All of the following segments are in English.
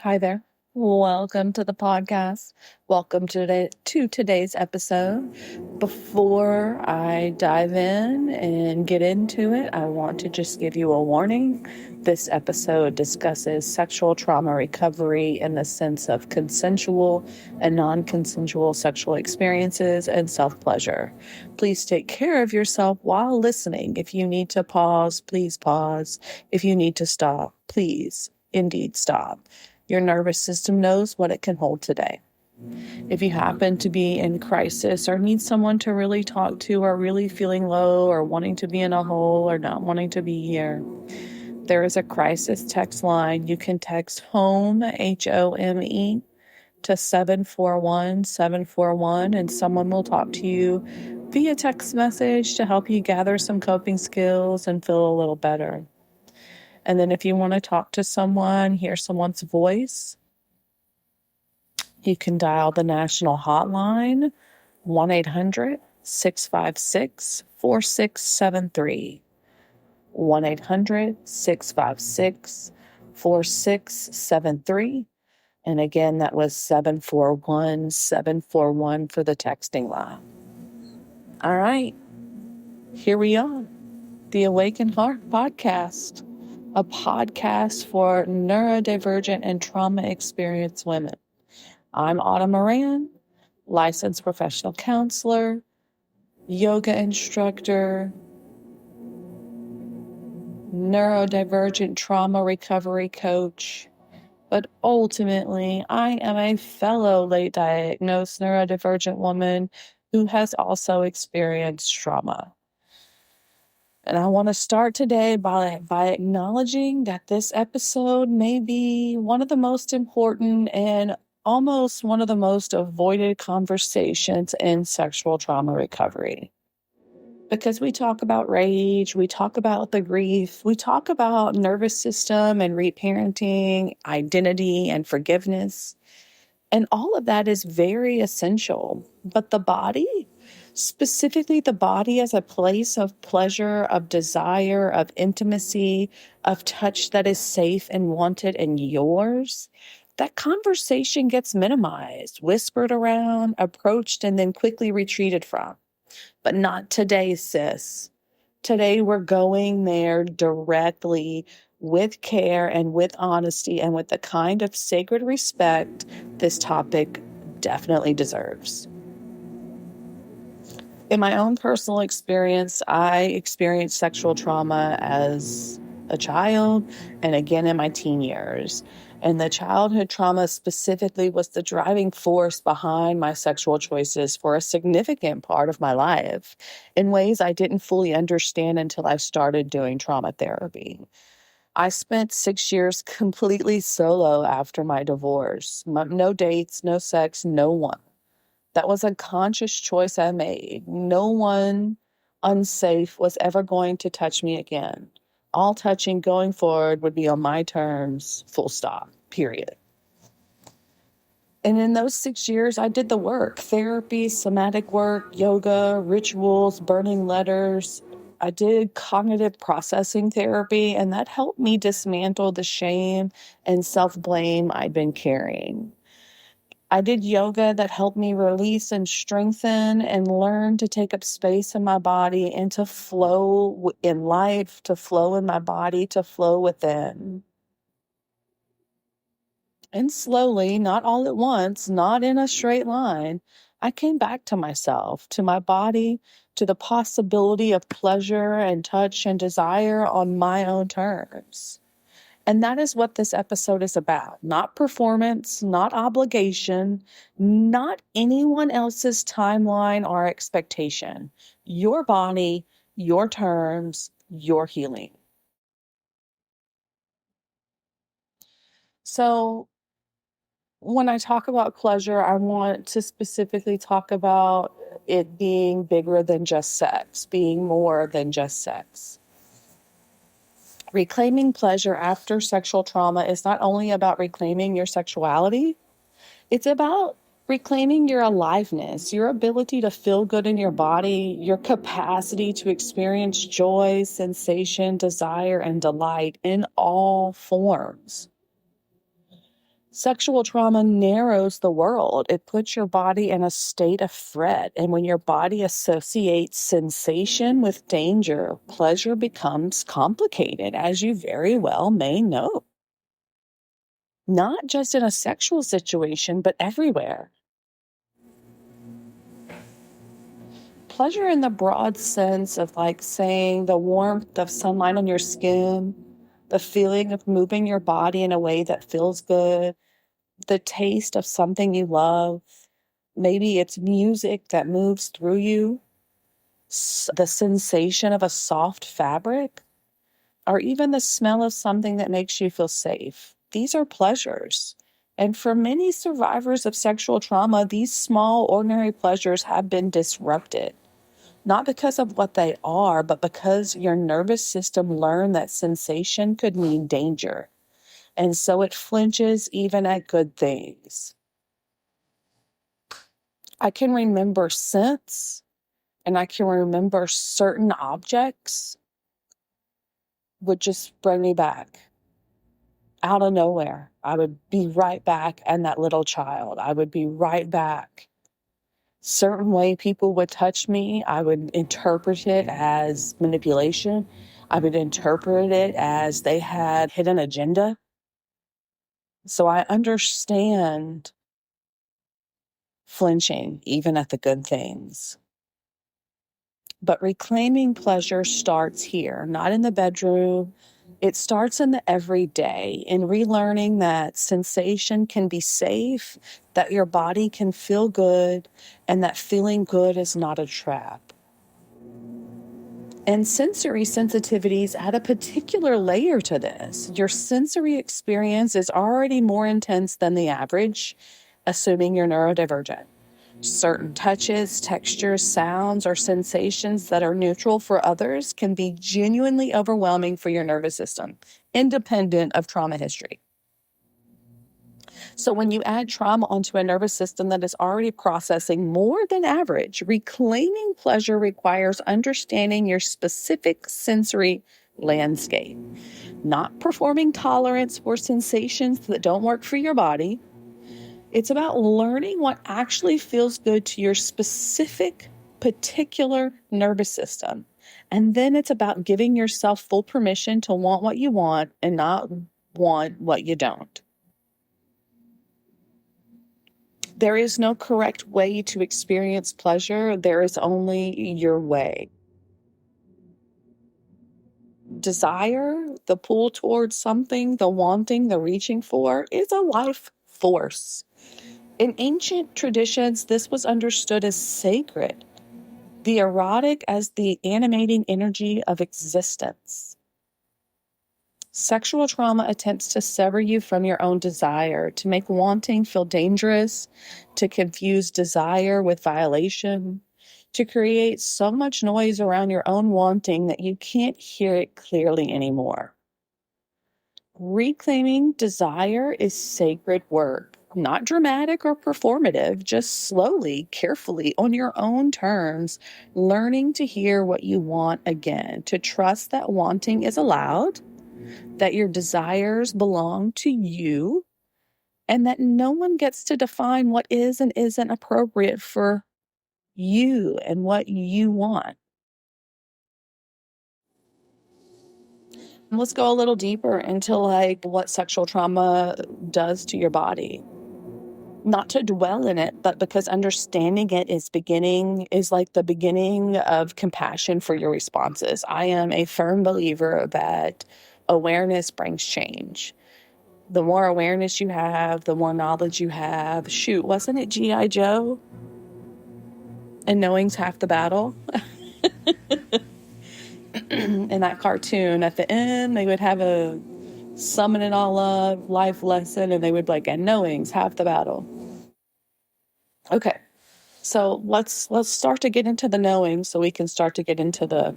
Hi there. Welcome to the podcast. Welcome to today's episode. Before I dive in and get into it, I want to just give you a warning. This episode discusses sexual trauma recovery in the sense of consensual and non-consensual sexual experiences and self-pleasure. Please take care of yourself while listening. If you need to pause, please pause. If you need to stop, please indeed stop. Your nervous system knows what it can hold today. If you happen to be in crisis or need someone to really talk to, or really feeling low or wanting to be in a hole or not wanting to be here, there is a crisis text line. You can text HOME, HOME, to 741-741, and someone will talk to you via text message to help you gather some coping skills and feel a little better. And then if you want to talk to someone, hear someone's voice, you can dial the national hotline, 1-800-656-4673. 1-800-656-4673. And again, that was 741-741 for the texting line. All right, here we are. The Awakened Heart Podcast, a podcast for neurodivergent and trauma experienced women. I'm RAINN, licensed professional counselor, yoga instructor, neurodivergent trauma recovery coach, but ultimately I am a fellow late diagnosed neurodivergent woman who has also experienced trauma. And I want to start today by acknowledging that this episode may be one of the most important and almost one of the most avoided conversations in sexual trauma recovery. Because we talk about rage, we talk about the grief, we talk about nervous system and reparenting, identity and forgiveness. And all of that is very essential. But the body, specifically the body as a place of pleasure, of desire, of intimacy, of touch that is safe and wanted and yours, that conversation gets minimized, whispered around, approached, and then quickly retreated from. But not today, sis. Today we're going there directly with care and with honesty and with the kind of sacred respect this topic definitely deserves. In my own personal experience, I experienced sexual trauma as a child and again in my teen years. And the childhood trauma specifically was the driving force behind my sexual choices for a significant part of my life in ways I didn't fully understand until I started doing trauma therapy. I spent 6 years completely solo after my divorce. No dates, no sex, no one. That was a conscious choice I made. No one unsafe was ever going to touch me again. All touching going forward would be on my terms, full stop, period. And in those 6 years, I did the work: therapy, somatic work, yoga, rituals, burning letters. I did cognitive processing therapy, and that helped me dismantle the shame and self-blame I'd been carrying. I did yoga that helped me release and strengthen and learn to take up space in my body and to flow in life, to flow in my body, to flow within. And slowly, not all at once, not in a straight line, I came back to myself, to my body, to the possibility of pleasure and touch and desire on my own terms. And that is what this episode is about. Not performance, not obligation, not anyone else's timeline or expectation. Your body, your terms, your healing. So when I talk about pleasure, I want to specifically talk about it being bigger than just sex, being more than just sex. Reclaiming pleasure after sexual trauma is not only about reclaiming your sexuality, it's about reclaiming your aliveness, your ability to feel good in your body, your capacity to experience joy, sensation, desire, and delight in all forms. Sexual trauma narrows the world. It puts your body in a state of threat. And when your body associates sensation with danger, pleasure becomes complicated, as you very well may know. Not just in a sexual situation, but everywhere. Pleasure in the broad sense of like saying the warmth of sunlight on your skin, the feeling of moving your body in a way that feels good, the taste of something you love. Maybe it's music that moves through you, the sensation of a soft fabric, or even the smell of something that makes you feel safe. These are pleasures. And for many survivors of sexual trauma, these small, ordinary pleasures have been disrupted. Not because of what they are, but because your nervous system learned that sensation could mean danger. And so it flinches even at good things. I can remember scents, and I can remember certain objects would just bring me back out of nowhere. I would be right back and that little child. I would be right back. Certain way people would touch me, I would interpret it as manipulation. I would interpret it as they had hidden agenda. So I understand flinching even at the good things. But reclaiming pleasure starts here, not in the bedroom. It starts in the everyday, in relearning that sensation can be safe, that your body can feel good, and that feeling good is not a trap. And sensory sensitivities add a particular layer to this. Your sensory experience is already more intense than the average, assuming you're neurodivergent. Certain touches, textures, sounds, or sensations that are neutral for others can be genuinely overwhelming for your nervous system, independent of trauma history. So when you add trauma onto a nervous system that is already processing more than average, reclaiming pleasure requires understanding your specific sensory landscape, not performing tolerance for sensations that don't work for your body. It's about learning what actually feels good to your specific, particular nervous system. And then it's about giving yourself full permission to want what you want and not want what you don't. There is no correct way to experience pleasure. There is only your way. Desire, the pull towards something, the wanting, the reaching for, is a life force. In ancient traditions, this was understood as sacred, the erotic as the animating energy of existence. Sexual trauma attempts to sever you from your own desire, to make wanting feel dangerous, to confuse desire with violation, to create so much noise around your own wanting that you can't hear it clearly anymore. Reclaiming desire is sacred work, not dramatic or performative, just slowly, carefully, on your own terms, learning to hear what you want again, to trust that wanting is allowed, that your desires belong to you, and that no one gets to define what is and isn't appropriate for you and what you want. Let's go a little deeper into like what sexual trauma does to your body. Not to dwell in it, but because understanding it is like the beginning of compassion for your responses. I am a firm believer that awareness brings change. The more awareness you have, the more knowledge you have. Shoot, wasn't it G.I. Joe? And knowing's half the battle. In that cartoon, at the end, they would have a summon it all up life lesson, and they would be like, and knowing's half the battle. Okay, so let's start to get into the knowing so we can start to get into the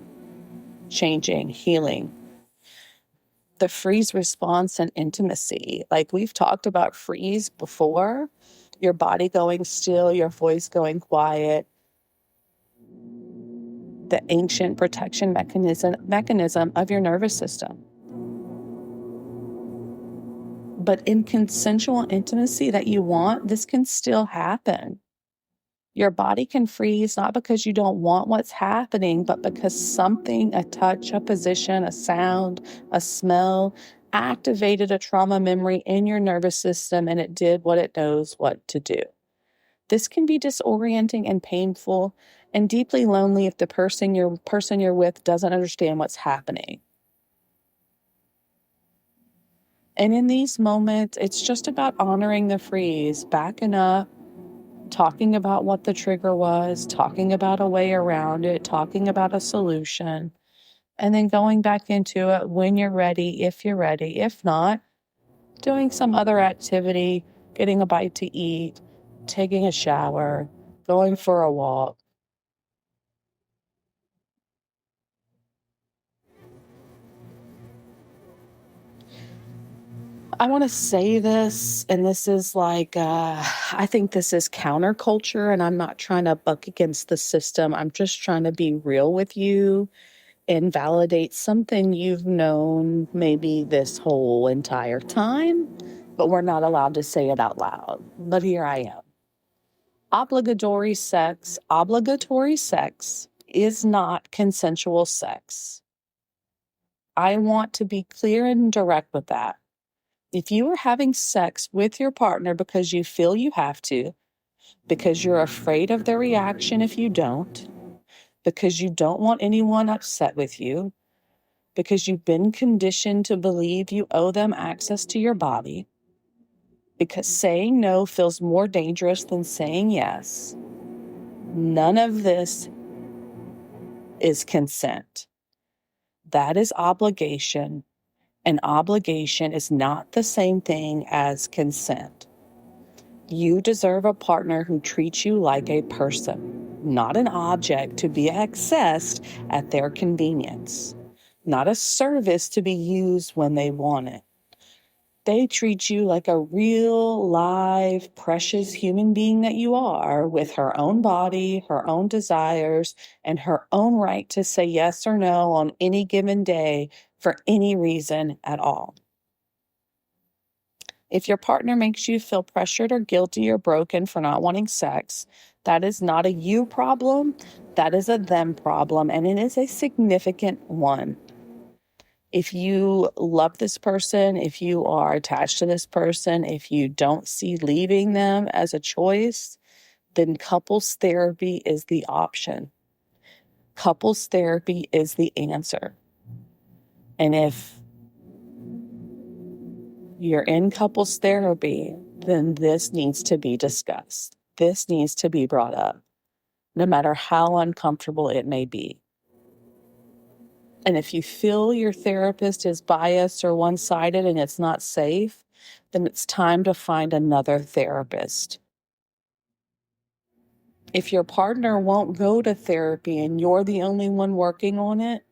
changing, healing. The freeze response and intimacy. Like we've talked about freeze before, your body going still, your voice going quiet, the ancient protection mechanism of your nervous system. But in consensual intimacy that you want, this can still happen. Your body can freeze not because you don't want what's happening, but because something, a touch, a position, a sound, a smell, activated a trauma memory in your nervous system and it did what it knows what to do. This can be disorienting and painful and deeply lonely if the person you're with doesn't understand what's happening. And in these moments, it's just about honoring the freeze, backing up, talking about what the trigger was, talking about a way around it, talking about a solution, and then going back into it when you're ready, if you're ready. If not, doing some other activity, getting a bite to eat, taking a shower, going for a walk. I want to say this, and this is I think this is counterculture, and I'm not trying to buck against the system. I'm just trying to be real with you and validate something you've known maybe this whole entire time, but we're not allowed to say it out loud. But here I am. Obligatory sex is not consensual sex. I want to be clear and direct with that. If you are having sex with your partner because you feel you have to, because you're afraid of their reaction if you don't, because you don't want anyone upset with you, because you've been conditioned to believe you owe them access to your body, because saying no feels more dangerous than saying yes, none of this is consent. That is obligation, and obligation is not the same thing as consent. You deserve a partner who treats you like a person, not an object to be accessed at their convenience, not a service to be used when they want it. They treat you like a real, live, precious human being that you are, with her own body, her own desires, and her own right to say yes or no on any given day for any reason at all. If your partner makes you feel pressured or guilty or broken for not wanting sex, that is not a you problem, that is a them problem, and it is a significant one. If you love this person, if you are attached to this person, if you don't see leaving them as a choice, then couples therapy is the option. Couples therapy is the answer. And if you're in couples therapy, then this needs to be discussed. This needs to be brought up, no matter how uncomfortable it may be. And if you feel your therapist is biased or one-sided and it's not safe, then it's time to find another therapist. If your partner won't go to therapy and you're the only one working on it,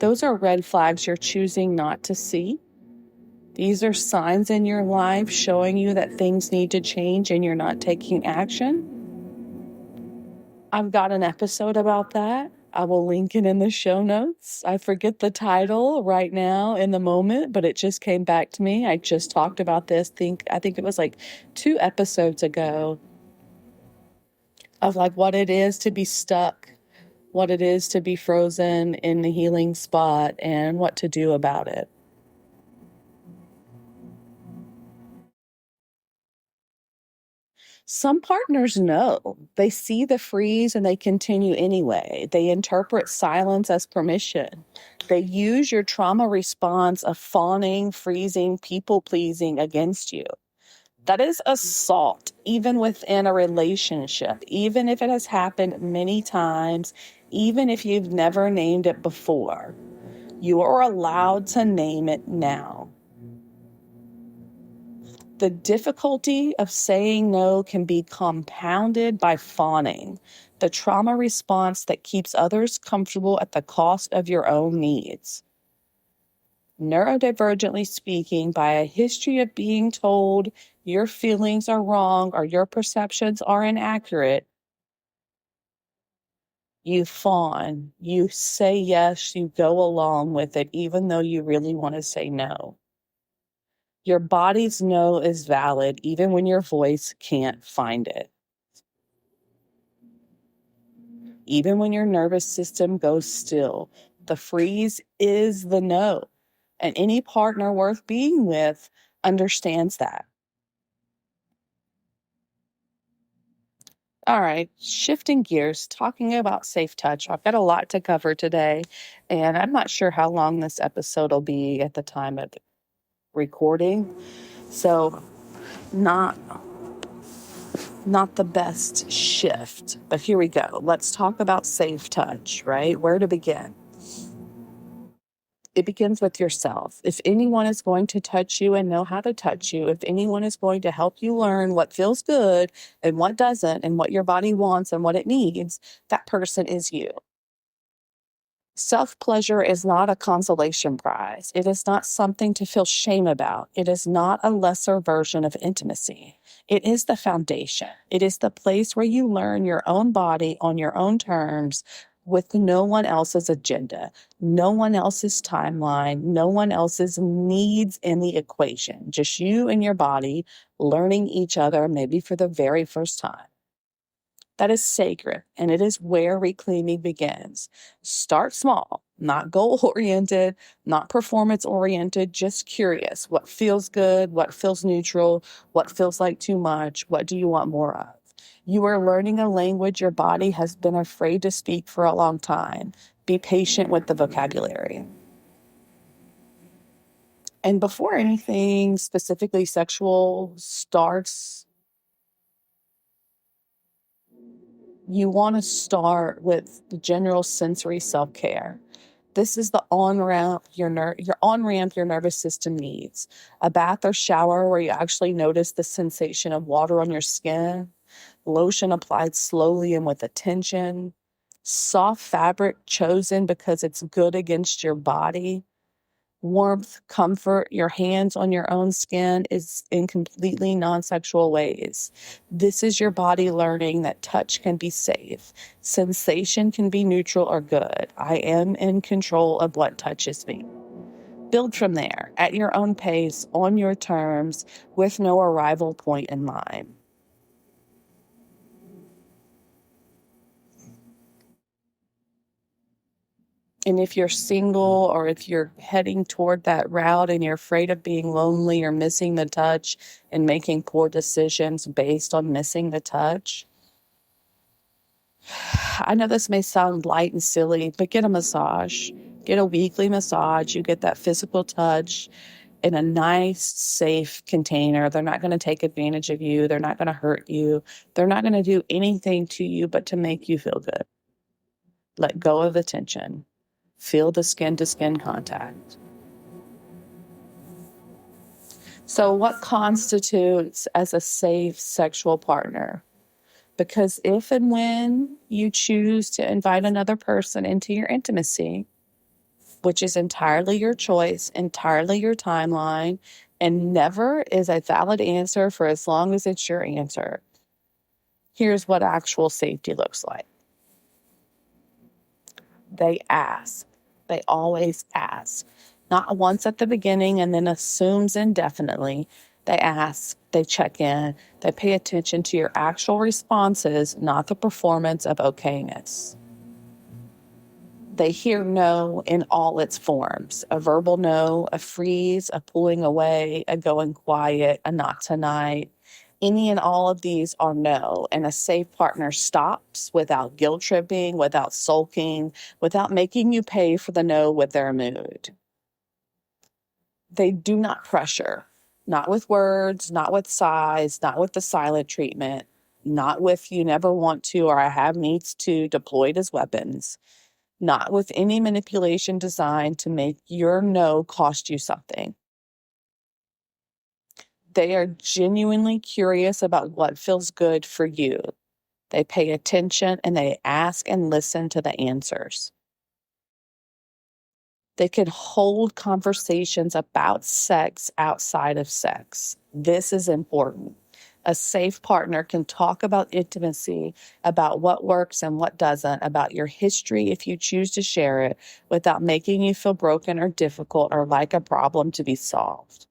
those are red flags you're choosing not to see. These are signs in your life showing you that things need to change and you're not taking action. I've got an episode about that. I will link it in the show notes. I forget the title right now in the moment, but it just came back to me. I just talked about this. I think it was like 2 episodes ago, of like what it is to be stuck, what it is to be frozen in the healing spot, and what to do about it. Some partners know. They see the freeze and they continue anyway. They interpret silence as permission. They use your trauma response of fawning, freezing, people pleasing against you. That is assault, even within a relationship, even if it has happened many times, even if you've never named it before. You are allowed to name it now. The difficulty of saying no can be compounded by fawning, the trauma response that keeps others comfortable at the cost of your own needs. Neurodivergently speaking, by a history of being told your feelings are wrong or your perceptions are inaccurate, you fawn, you say yes, you go along with it, even though you really want to say no. Your body's no is valid even when your voice can't find it. Even when your nervous system goes still, the freeze is the no. And any partner worth being with understands that. All right, shifting gears, talking about safe touch. I've got a lot to cover today, and I'm not sure how long this episode will be at the time of recording. So, not the best shift, but here we go. Let's talk about safe touch, right? Where to begin? It begins with yourself. If anyone is going to touch you and know how to touch you, if anyone is going to help you learn what feels good and what doesn't, and what your body wants and what it needs, that person is you. Self-pleasure is not a consolation prize. It is not something to feel shame about. It is not a lesser version of intimacy. It is the foundation. It is the place where you learn your own body on your own terms with no one else's agenda, no one else's timeline, no one else's needs in the equation. Just you and your body learning each other, maybe for the very first time. That is sacred, and it is where reclaiming begins. Start small, not goal-oriented, not performance-oriented, just curious. What feels good? What feels neutral? What feels like too much? What do you want more of? You are learning a language your body has been afraid to speak for a long time. Be patient with the vocabulary. And before anything specifically sexual starts, you want to start with the general sensory self-care. This is the on-ramp your nervous system needs. A bath or shower where you actually notice the sensation of water on your skin, lotion applied slowly and with attention, soft fabric chosen because it's good against your body, warmth, comfort, your hands on your own skin is in completely non-sexual ways. This is your body learning that touch can be safe. Sensation can be neutral or good. I am in control of what touches me. Build from there, at your own pace, on your terms, with no arrival point in mind. And if you're single or if you're heading toward that route and you're afraid of being lonely or missing the touch and making poor decisions based on missing the touch, I know this may sound light and silly, but get a massage. Get a weekly massage. You get that physical touch in a nice, safe container. They're not going to take advantage of you. They're not going to hurt you. They're not going to do anything to you but to make you feel good. Let go of the tension. Feel the skin-to-skin contact. So what constitutes as a safe sexual partner? Because if and when you choose to invite another person into your intimacy, which is entirely your choice, entirely your timeline, and never is a valid answer for as long as it's your answer, here's what actual safety looks like. They ask. They always ask. Not once at the beginning and then assumes indefinitely. They ask, they check in, they pay attention to your actual responses, not the performance of okayness. They hear no in all its forms: a verbal no, a freeze, a pulling away, a going quiet, a not tonight. Any and all of these are no, and a safe partner stops without guilt tripping, without sulking, without making you pay for the no with their mood. They do not pressure, not with words, not with sighs, not with the silent treatment, not with you never want to or I have needs to deployed as weapons, not with any manipulation designed to make your no cost you something. They are genuinely curious about what feels good for you. They pay attention and they ask and listen to the answers. They can hold conversations about sex outside of sex. This is important. A safe partner can talk about intimacy, about what works and what doesn't, about your history if you choose to share it, without making you feel broken or difficult or like a problem to be solved.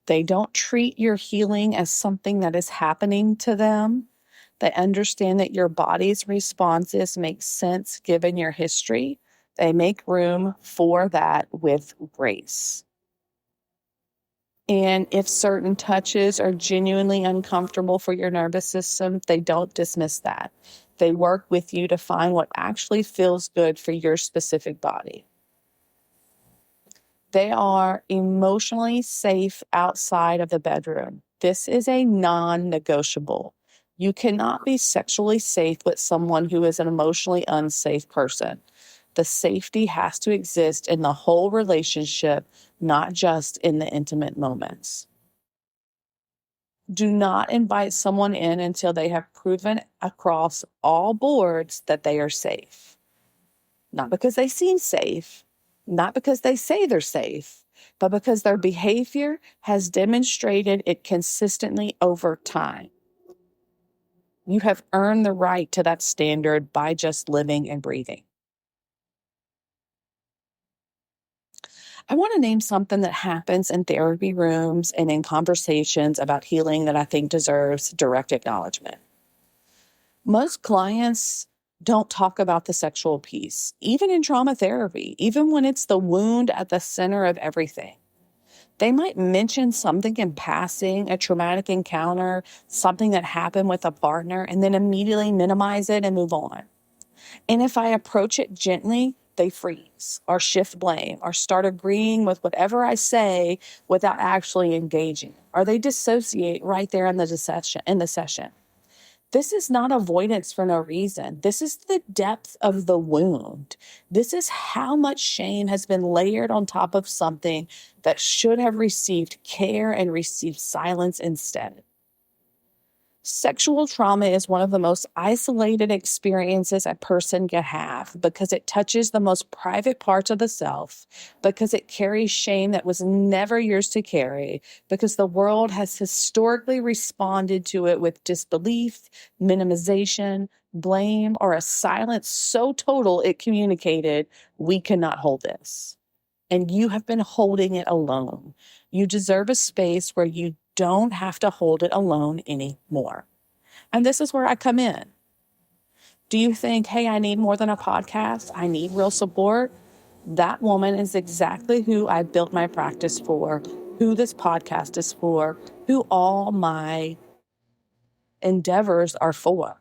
They don't treat your healing as something that is happening to them. They understand that your body's responses make sense given your history. They make room for that with grace. And if certain touches are genuinely uncomfortable for your nervous system, they don't dismiss that. They work with you to find what actually feels good for your specific body. They are emotionally safe outside of the bedroom. This is a non-negotiable. You cannot be sexually safe with someone who is an emotionally unsafe person. The safety has to exist in the whole relationship, not just in the intimate moments. Do not invite someone in until they have proven across all boards that they are safe. Not because they seem safe, not because they say they're safe, but because their behavior has demonstrated it consistently over time. You have earned the right to that standard by just living and breathing. I want to name something that happens in therapy rooms and in conversations about healing that I think deserves direct acknowledgement. Most clients don't talk about the sexual piece, even in trauma therapy, even when it's the wound at the center of everything. They might mention something in passing, a traumatic encounter, something that happened with a partner, and then immediately minimize it and move on. And if I approach it gently, they freeze or shift blame or start agreeing with whatever I say without actually engaging, or they dissociate right there in the session. This is not avoidance for no reason. This is the depth of the wound. This is how much shame has been layered on top of something that should have received care and received silence instead. Sexual trauma is one of the most isolated experiences a person can have because it touches the most private parts of the self, because it carries shame that was never yours to carry, because the world has historically responded to it with disbelief, minimization, blame, or a silence so total it communicated, "We cannot hold this." And you have been holding it alone. You deserve a space where you don't have to hold it alone anymore. And this is where I come in. Do you think, hey, I need more than a podcast? I need real support? That woman is exactly who I built my practice for, who this podcast is for, who all my endeavors are for.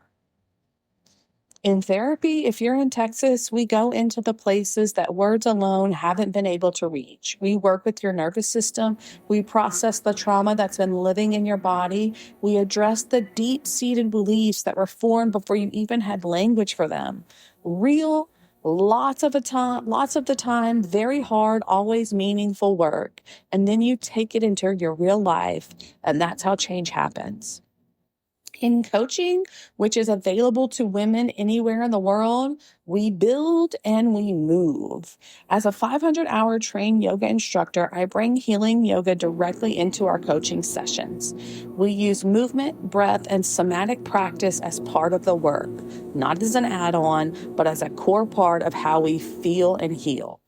In therapy, if you're in Texas, we go into the places that words alone haven't been able to reach. We work with your nervous system. We process the trauma that's been living in your body. We address the deep-seated beliefs that were formed before you even had language for them. Real, lots of the time, very hard, always meaningful work. And then you take it into your real life, and that's how change happens. In coaching, which is available to women anywhere in the world, we build and we move. As a 500-hour trained yoga instructor, I bring healing yoga directly into our coaching sessions. We use movement, breath, and somatic practice as part of the work, not as an add-on, but as a core part of how we feel and heal.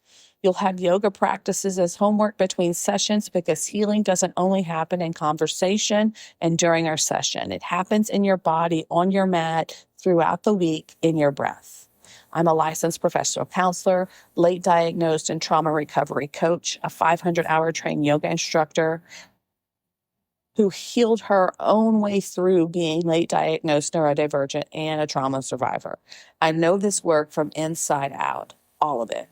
You'll have yoga practices as homework between sessions because healing doesn't only happen in conversation and during our session. It happens in your body, on your mat, throughout the week, in your breath. I'm a licensed professional counselor, late diagnosed and trauma recovery coach, a 500-hour trained yoga instructor who healed her own way through being late diagnosed neurodivergent and a trauma survivor. I know this work from inside out, all of it.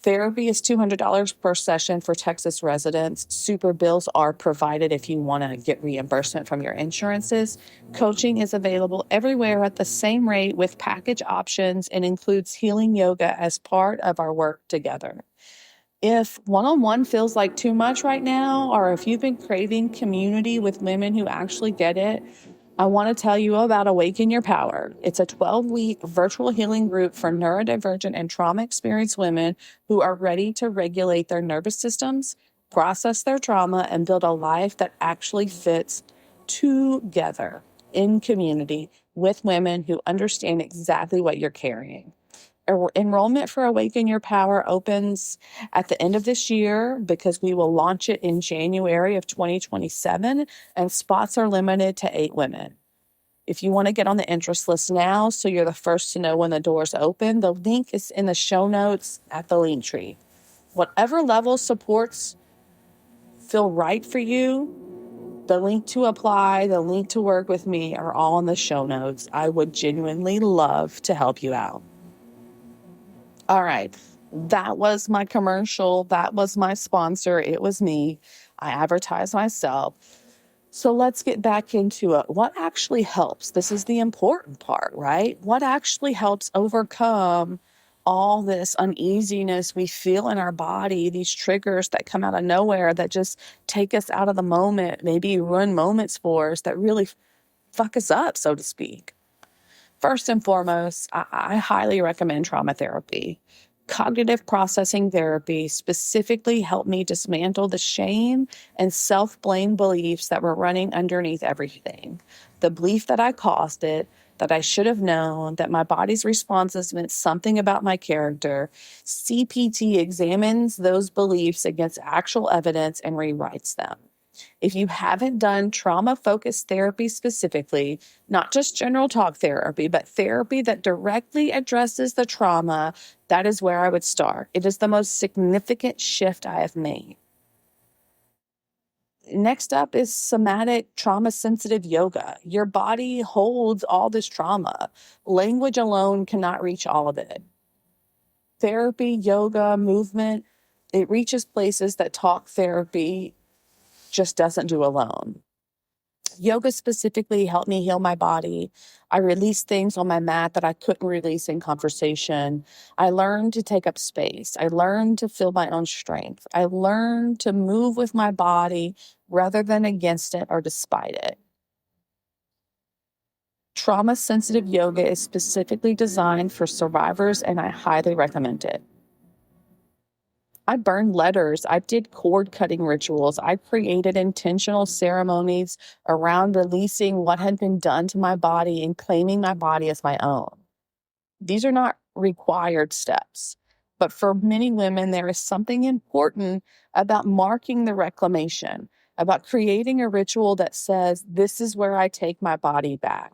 Therapy is $200 per session for Texas residents. Super bills are provided if you want to get reimbursement from your insurances. Coaching is available everywhere at the same rate with package options and includes healing yoga as part of our work together. If one-on-one feels like too much right now, or if you've been craving community with women who actually get it, I want to tell you about Awaken Your Power. It's a 12-week virtual healing group for neurodivergent and trauma-experienced women who are ready to regulate their nervous systems, process their trauma, and build a life that actually fits together in community with women who understand exactly what you're carrying. Enrollment for Awaken Your Power opens at the end of this year because we will launch it in January of 2027, and spots are limited to 8 women. If you want to get on the interest list now so you're the first to know when the doors open, the link is in the show notes at the link tree. Whatever level supports feel right for you, the link to apply, the link to work with me are all in the show notes. I would genuinely love to help you out. All right. That was my commercial. That was my sponsor. It was me. I advertise myself. So let's get back into it. What actually helps? This is the important part, right? What actually helps overcome all this uneasiness we feel in our body, these triggers that come out of nowhere that just take us out of the moment, maybe ruin moments for us that really fuck us up, so to speak. First and foremost, I highly recommend trauma therapy. Cognitive processing therapy specifically helped me dismantle the shame and self-blame beliefs that were running underneath everything. The belief that I caused it, that I should have known, that my body's responses meant something about my character. CPT examines those beliefs against actual evidence and rewrites them. If you haven't done trauma-focused therapy specifically, not just general talk therapy, but therapy that directly addresses the trauma, that is where I would start. It is the most significant shift I have made. Next up is somatic trauma-sensitive yoga. Your body holds all this trauma. Language alone cannot reach all of it. Therapy, yoga, movement, it reaches places that talk therapy just doesn't do alone. Yoga specifically helped me heal my body. I released things on my mat that I couldn't release in conversation. I learned to take up space. I learned to feel my own strength. I learned to move with my body rather than against it or despite it. Trauma-sensitive yoga is specifically designed for survivors, and I highly recommend it. I burned letters. I did cord cutting rituals. I created intentional ceremonies around releasing what had been done to my body and claiming my body as my own. These are not required steps, but for many women, there is something important about marking the reclamation, about creating a ritual that says, this is where I take my body back.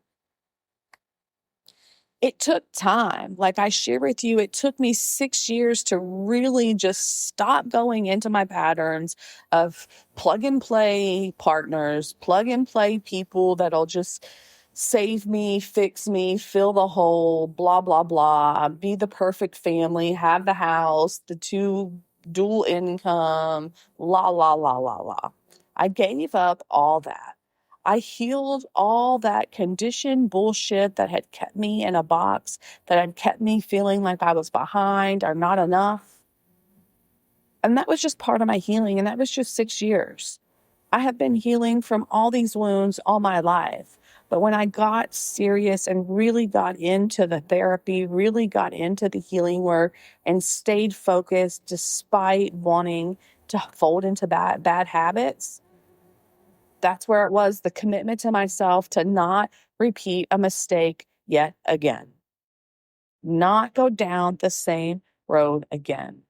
It took time. Like I share with you, it took me 6 years to really just stop going into my patterns of plug and play partners, plug and play people that'll just save me, fix me, fill the hole, blah, blah, blah, be the perfect family, have the house, the 2 dual income, la, la, la, la, la. I gave up all that. I healed all that conditioned bullshit that had kept me in a box, that had kept me feeling like I was behind or not enough. And that was just part of my healing, and that was just 6 years. I have been healing from all these wounds all my life. But when I got serious and really got into the therapy, really got into the healing work and stayed focused despite wanting to fold into bad habits, that's where it was, the commitment to myself to not repeat a mistake yet again, not go down the same road again.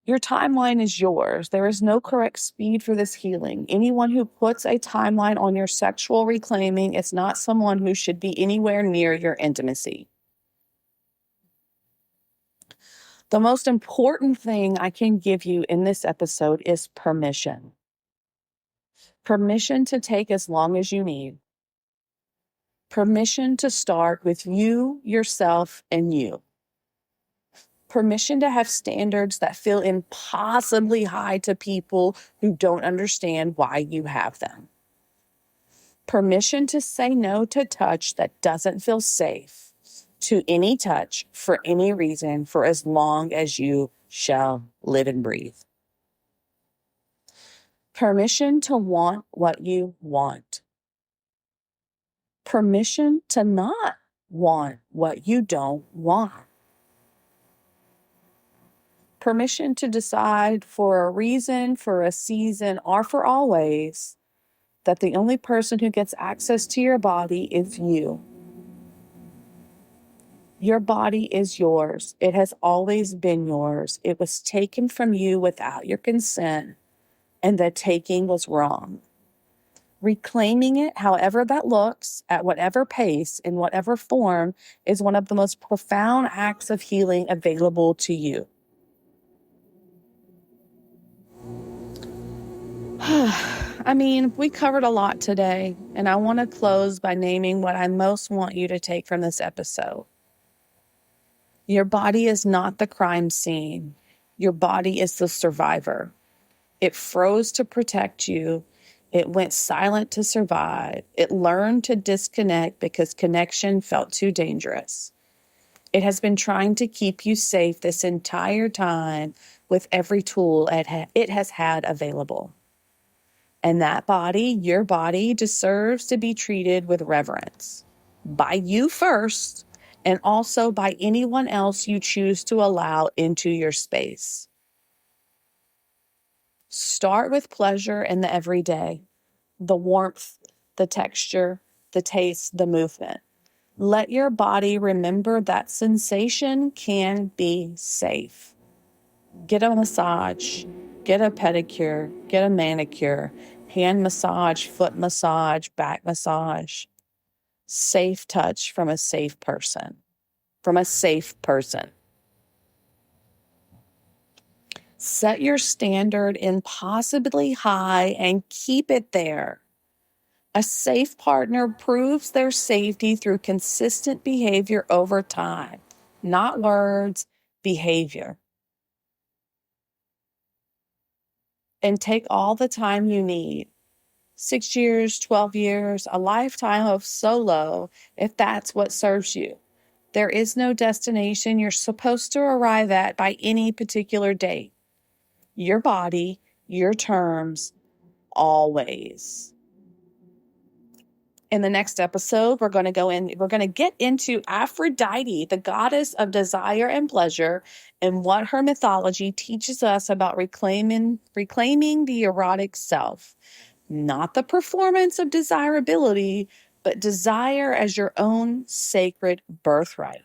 Your timeline is yours. There is no correct speed for this healing. Anyone who puts a timeline on your sexual reclaiming is not someone who should be anywhere near your intimacy. The most important thing I can give you in this episode is permission. Permission to take as long as you need. Permission to start with you, yourself, and you. Permission to have standards that feel impossibly high to people who don't understand why you have them. Permission to say no to touch that doesn't feel safe, to any touch for any reason for as long as you shall live and breathe. Permission to want what you want. Permission to not want what you don't want. Permission to decide for a reason, for a season, or for always that the only person who gets access to your body is you. Your body is yours. It has always been yours. It was taken from you without your consent, and the taking was wrong. Reclaiming it, however that looks, at whatever pace, in whatever form, is one of the most profound acts of healing available to you. I mean, we covered a lot today, and I want to close by naming what I most want you to take from this episode. Your body is not the crime scene. Your body is the survivor. It froze to protect you. It went silent to survive. It learned to disconnect because connection felt too dangerous. It has been trying to keep you safe this entire time with every tool it has had available. And that body, your body, deserves to be treated with reverence. By you first, and also by anyone else you choose to allow into your space. Start with pleasure in the everyday, the warmth, the texture, the taste, the movement. Let your body remember that sensation can be safe. Get a massage, get a pedicure, get a manicure, hand massage, foot massage, back massage. Safe touch from a safe person. From a safe person. Set your standard impossibly high and keep it there. A safe partner proves their safety through consistent behavior over time, not words, behavior. And take all the time you need. 6 years, 12 years, a lifetime of solo, if that's what serves you. There is no destination you're supposed to arrive at by any particular date. Your body, your terms, always. In the next episode, we're going to get into Aphrodite, the goddess of desire and pleasure, and what her mythology teaches us about reclaiming the erotic self. Not the performance of desirability, but desire as your own sacred birthright.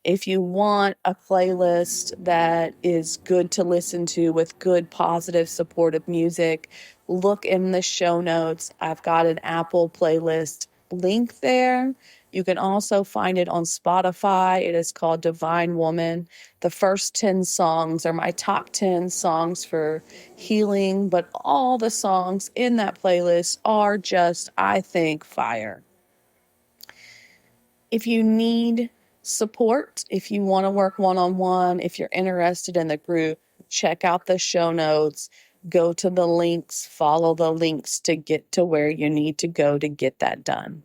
If you want a playlist that is good to listen to with good, positive, supportive music, look in the show notes. I've got an Apple playlist link there. You can also find it on Spotify. It is called Divine Woman. The first 10 songs are my top 10 songs for healing, but all the songs in that playlist are just, I think, fire. If you need support, if you want to work one-on-one, if you're interested in the group, check out the show notes, go to the links, follow the links to get to where you need to go to get that done.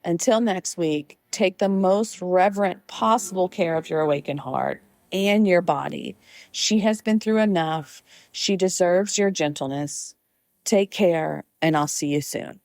Until next week, take the most reverent possible care of your awakened heart and your body. She has been through enough. She deserves your gentleness. Take care, and I'll see you soon.